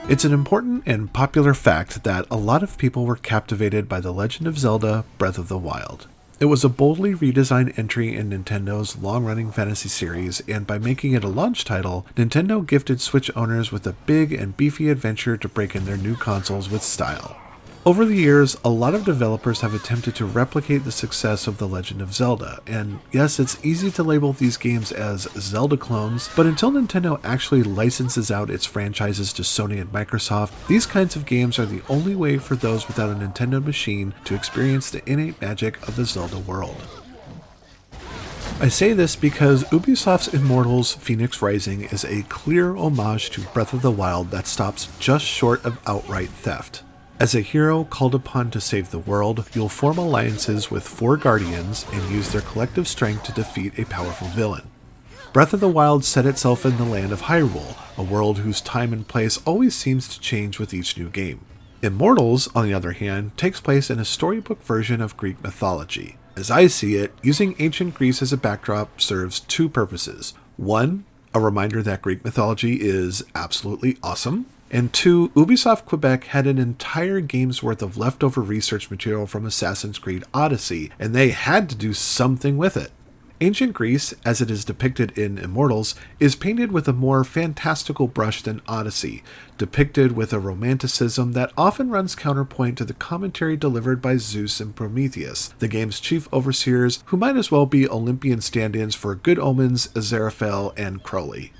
It's an important and popular fact that a lot of people were captivated by The Legend of Zelda: Breath of the Wild. It was a boldly redesigned entry in Nintendo's long-running fantasy series, and by making it a launch title, Nintendo gifted Switch owners with a big and beefy adventure to break in their new consoles with style. Over the years, a lot of developers have attempted to replicate the success of The Legend of Zelda, and yes, it's easy to label these games as Zelda clones, but until Nintendo actually licenses out its franchises to Sony and Microsoft, these kinds of games are the only way for those without a Nintendo machine to experience the innate magic of the Zelda world. I say this because Ubisoft's Immortals: Fenyx Rising is a clear homage to Breath of the Wild that stops just short of outright theft. As a hero called upon to save the world, you'll form alliances with 4 guardians and use their collective strength to defeat a powerful villain. Breath of the Wild set itself in the land of Hyrule, a world whose time and place always seems to change with each new game. Immortals, on the other hand, takes place in a storybook version of Greek mythology. As I see it, using ancient Greece as a backdrop serves 2 purposes. 1, a reminder that Greek mythology is absolutely awesome. And 2, Ubisoft Quebec had an entire game's worth of leftover research material from Assassin's Creed Odyssey, and they had to do something with it. Ancient Greece, as it is depicted in Immortals, is painted with a more fantastical brush than Odyssey, depicted with a romanticism that often runs counterpoint to the commentary delivered by Zeus and Prometheus, the game's chief overseers, who might as well be Olympian stand-ins for Good Omens, Aziraphale, and Crowley.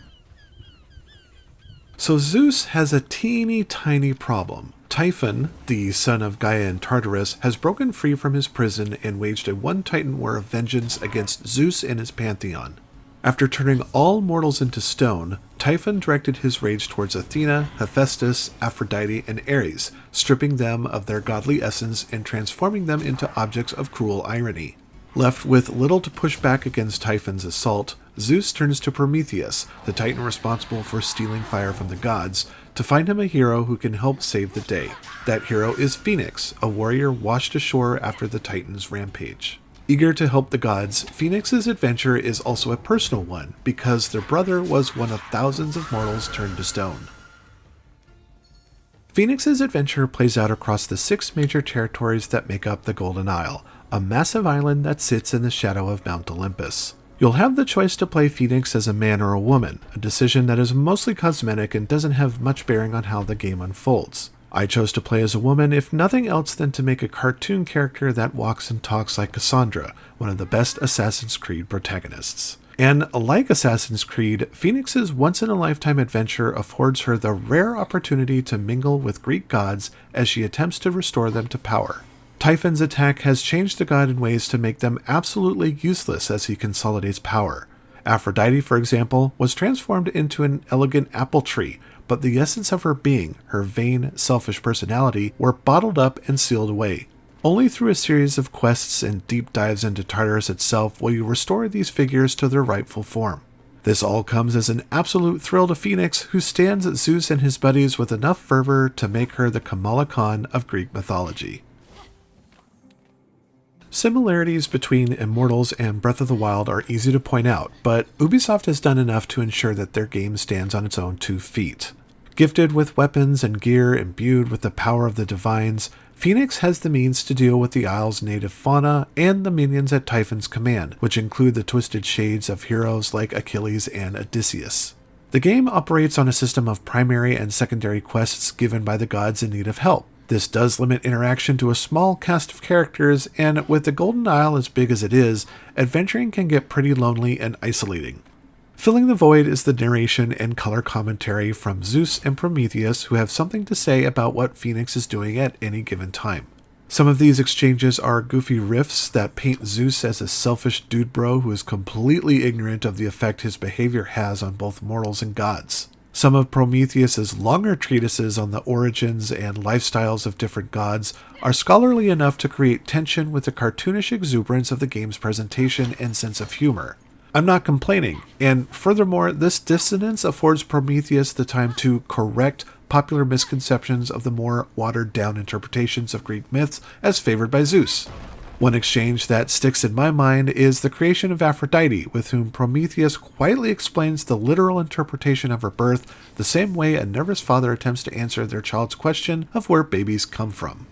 So Zeus has a teeny tiny problem. Typhon, the son of Gaia and Tartarus, has broken free from his prison and waged a one-titan war of vengeance against Zeus and his pantheon. After turning all mortals into stone, Typhon directed his rage towards Athena, Hephaestus, Aphrodite, and Ares, stripping them of their godly essence and transforming them into objects of cruel irony. Left with little to push back against Typhon's assault, Zeus turns to Prometheus, the titan responsible for stealing fire from the gods, to find him a hero who can help save the day. That hero is Fenyx, a warrior washed ashore after the Titans' rampage. Eager to help the gods, Fenyx's adventure is also a personal one, because their brother was one of thousands of mortals turned to stone. Fenyx's adventure plays out across the 6 major territories that make up the Golden Isle, a massive island that sits in the shadow of Mount Olympus. You'll have the choice to play Fenyx as a man or a woman, a decision that is mostly cosmetic and doesn't have much bearing on how the game unfolds. I chose to play as a woman, if nothing else than to make a cartoon character that walks and talks like Cassandra, one of the best Assassin's Creed protagonists. And like Assassin's Creed, Fenyx's once-in-a-lifetime adventure affords her the rare opportunity to mingle with Greek gods as she attempts to restore them to power. Typhon's attack has changed the god in ways to make them absolutely useless as he consolidates power. Aphrodite, for example, was transformed into an elegant apple tree, but the essence of her being, her vain, selfish personality, were bottled up and sealed away. Only through a series of quests and deep dives into Tartarus itself will you restore these figures to their rightful form. This all comes as an absolute thrill to Fenyx, who stands Zeus and his buddies with enough fervor to make her the Kamala Khan of Greek mythology. Similarities between Immortals and Breath of the Wild are easy to point out, but Ubisoft has done enough to ensure that their game stands on its own 2 feet. Gifted with weapons and gear imbued with the power of the divines, Fenyx has the means to deal with the Isle's native fauna and the minions at Typhon's command, which include the twisted shades of heroes like Achilles and Odysseus. The game operates on a system of primary and secondary quests given by the gods in need of help. This does limit interaction to a small cast of characters, and with the Golden Isle as big as it is, adventuring can get pretty lonely and isolating. Filling the void is the narration and color commentary from Zeus and Prometheus, who have something to say about what Fenyx is doing at any given time. Some of these exchanges are goofy riffs that paint Zeus as a selfish dude bro who is completely ignorant of the effect his behavior has on both mortals and gods. Some of Prometheus's longer treatises on the origins and lifestyles of different gods are scholarly enough to create tension with the cartoonish exuberance of the game's presentation and sense of humor. I'm not complaining, and furthermore, this dissonance affords Prometheus the time to correct popular misconceptions of the more watered-down interpretations of Greek myths as favored by Zeus. One exchange that sticks in my mind is the creation of Aphrodite, with whom Prometheus quietly explains the literal interpretation of her birth, the same way a nervous father attempts to answer their child's question of where babies come from.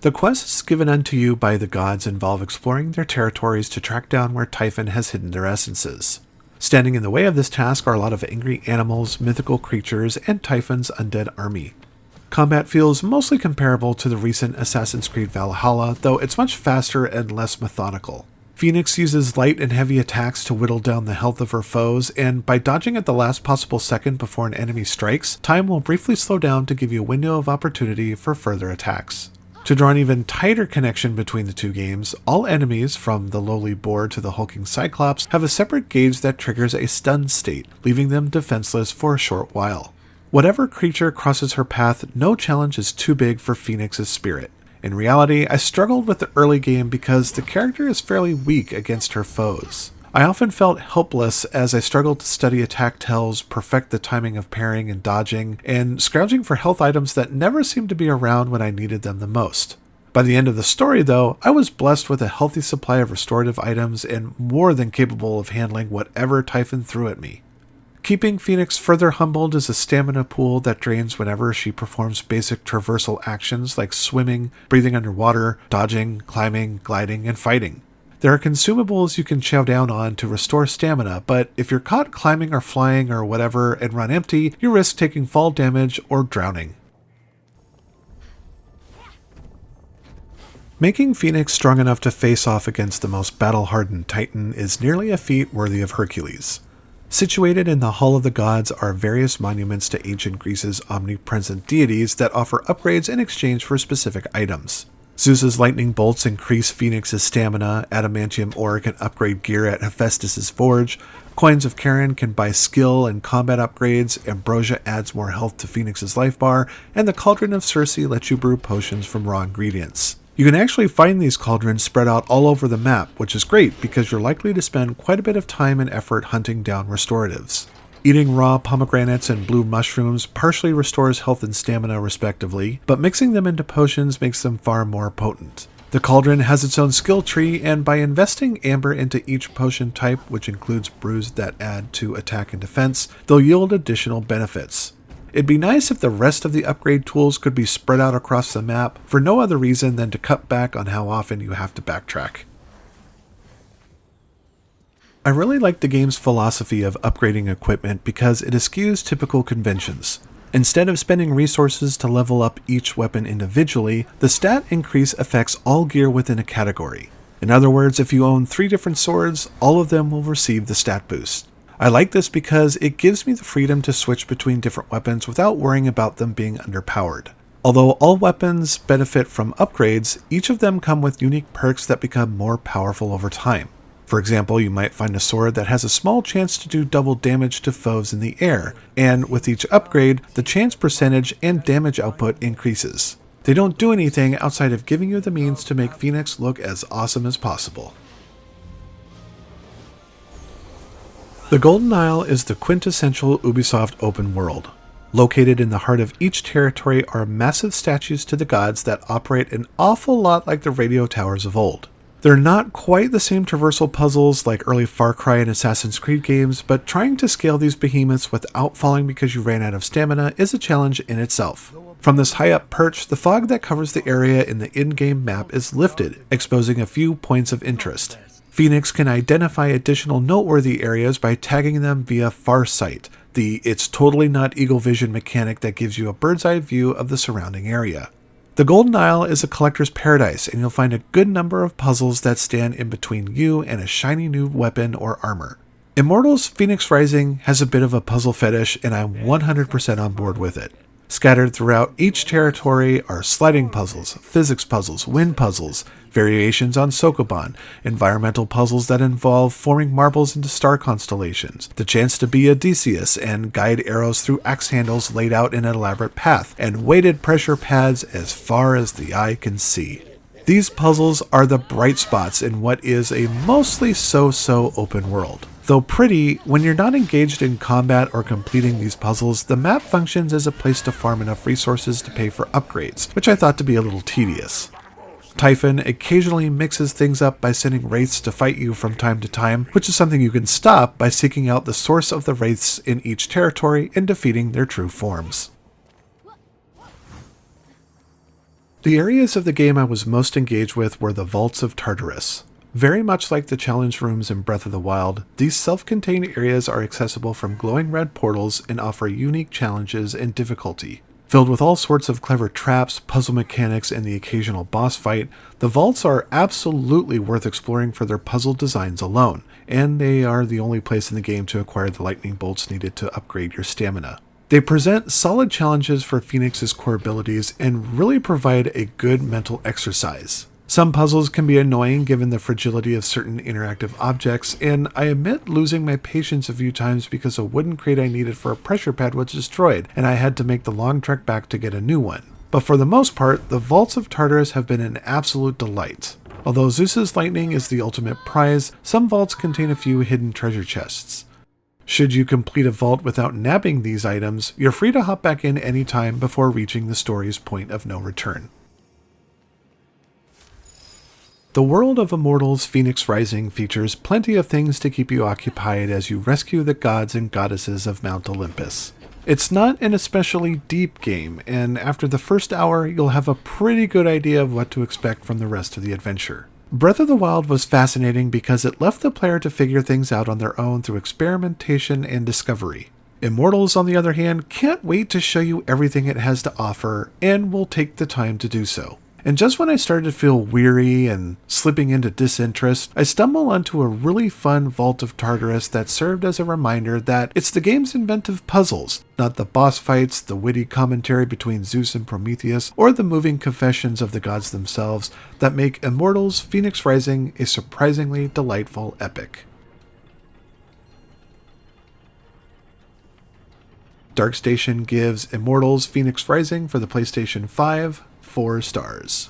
The quests given unto you by the gods involve exploring their territories to track down where Typhon has hidden their essences. Standing in the way of this task are a lot of angry animals, mythical creatures, and Typhon's undead army. Combat feels mostly comparable to the recent Assassin's Creed Valhalla, though it's much faster and less methodical. Fenyx uses light and heavy attacks to whittle down the health of her foes, and by dodging at the last possible second before an enemy strikes, time will briefly slow down to give you a window of opportunity for further attacks. To draw an even tighter connection between the two games, all enemies, from the lowly boar to the hulking Cyclops, have a separate gauge that triggers a stun state, leaving them defenseless for a short while. Whatever creature crosses her path, no challenge is too big for Fenyx's spirit. In reality, I struggled with the early game because the character is fairly weak against her foes. I often felt helpless as I struggled to study attack tells, perfect the timing of parrying and dodging, and scrounging for health items that never seemed to be around when I needed them the most. By the end of the story, though, I was blessed with a healthy supply of restorative items and more than capable of handling whatever Typhon threw at me. Keeping Fenyx further humbled is a stamina pool that drains whenever she performs basic traversal actions like swimming, breathing underwater, dodging, climbing, gliding, and fighting. There are consumables you can chow down on to restore stamina, but if you're caught climbing or flying or whatever and run empty, you risk taking fall damage or drowning. Making Fenyx strong enough to face off against the most battle-hardened Titan is nearly a feat worthy of Hercules. Situated in the Hall of the Gods are various monuments to ancient Greece's omnipresent deities that offer upgrades in exchange for specific items. Zeus's lightning bolts increase Fenyx's stamina, adamantium ore can upgrade gear at Hephaestus's forge, coins of Charon can buy skill and combat upgrades, ambrosia adds more health to Fenyx's life bar, and the cauldron of Circe lets you brew potions from raw ingredients. You can actually find these cauldrons spread out all over the map, which is great because you're likely to spend quite a bit of time and effort hunting down restoratives. Eating raw pomegranates and blue mushrooms partially restores health and stamina respectively, but mixing them into potions makes them far more potent. The cauldron has its own skill tree, and by investing amber into each potion type, which includes brews that add to attack and defense, they'll yield additional benefits. It'd be nice if the rest of the upgrade tools could be spread out across the map for no other reason than to cut back on how often you have to backtrack. I really like the game's philosophy of upgrading equipment because it eschews typical conventions. Instead of spending resources to level up each weapon individually, the stat increase affects all gear within a category. In other words, if you own 3 different swords, all of them will receive the stat boost. I like this because it gives me the freedom to switch between different weapons without worrying about them being underpowered. Although all weapons benefit from upgrades, each of them come with unique perks that become more powerful over time. For example, you might find a sword that has a small chance to do double damage to foes in the air, and with each upgrade, the chance percentage and damage output increases. They don't do anything outside of giving you the means to make Fenyx look as awesome as possible. The Golden Isle is the quintessential Ubisoft open world. Located in the heart of each territory are massive statues to the gods that operate an awful lot like the radio towers of old. They're not quite the same traversal puzzles like early Far Cry and Assassin's Creed games, but trying to scale these behemoths without falling because you ran out of stamina is a challenge in itself. From this high-up perch, the fog that covers the area in the in-game map is lifted, exposing a few points of interest. Fenyx can identify additional noteworthy areas by tagging them via Farsight, the "it's totally not eagle vision" mechanic that gives you a bird's eye view of the surrounding area. The Golden Isle is a collector's paradise, and you'll find a good number of puzzles that stand in between you and a shiny new weapon or armor. Immortals Fenyx Rising has a bit of a puzzle fetish, and I'm 100% on board with it. Scattered throughout each territory are sliding puzzles, physics puzzles, wind puzzles, variations on Sokoban, environmental puzzles that involve forming marbles into star constellations, the chance to be Odysseus and guide arrows through axe handles laid out in an elaborate path, and weighted pressure pads as far as the eye can see. These puzzles are the bright spots in what is a mostly so-so open world. Though pretty, when you're not engaged in combat or completing these puzzles, the map functions as a place to farm enough resources to pay for upgrades, which I thought to be a little tedious. Typhon occasionally mixes things up by sending wraiths to fight you from time to time, which is something you can stop by seeking out the source of the wraiths in each territory and defeating their true forms. The areas of the game I was most engaged with were the Vaults of Tartarus. Very much like the challenge rooms in Breath of the Wild, these self-contained areas are accessible from glowing red portals and offer unique challenges and difficulty. Filled with all sorts of clever traps, puzzle mechanics, and the occasional boss fight, the vaults are absolutely worth exploring for their puzzle designs alone, and they are the only place in the game to acquire the lightning bolts needed to upgrade your stamina. They present solid challenges for Fenyx's core abilities and really provide a good mental exercise. Some puzzles can be annoying given the fragility of certain interactive objects, and I admit losing my patience a few times because a wooden crate I needed for a pressure pad was destroyed, and I had to make the long trek back to get a new one. But for the most part, the Vaults of Tartarus have been an absolute delight. Although Zeus's lightning is the ultimate prize, some vaults contain a few hidden treasure chests. Should you complete a vault without nabbing these items, you're free to hop back in anytime before reaching the story's point of no return. The world of Immortals Fenyx Rising features plenty of things to keep you occupied as you rescue the gods and goddesses of Mount Olympus. It's not an especially deep game, and after the first hour, you'll have a pretty good idea of what to expect from the rest of the adventure. Breath of the Wild was fascinating because it left the player to figure things out on their own through experimentation and discovery. Immortals, on the other hand, can't wait to show you everything it has to offer, and will take the time to do so. And just when I started to feel weary and slipping into disinterest, I stumbled onto a really fun Vault of Tartarus that served as a reminder that it's the game's inventive puzzles, not the boss fights, the witty commentary between Zeus and Prometheus, or the moving confessions of the gods themselves that make Immortals Fenyx Rising a surprisingly delightful epic. DarkStation gives Immortals Fenyx Rising for the PlayStation 5 4 stars.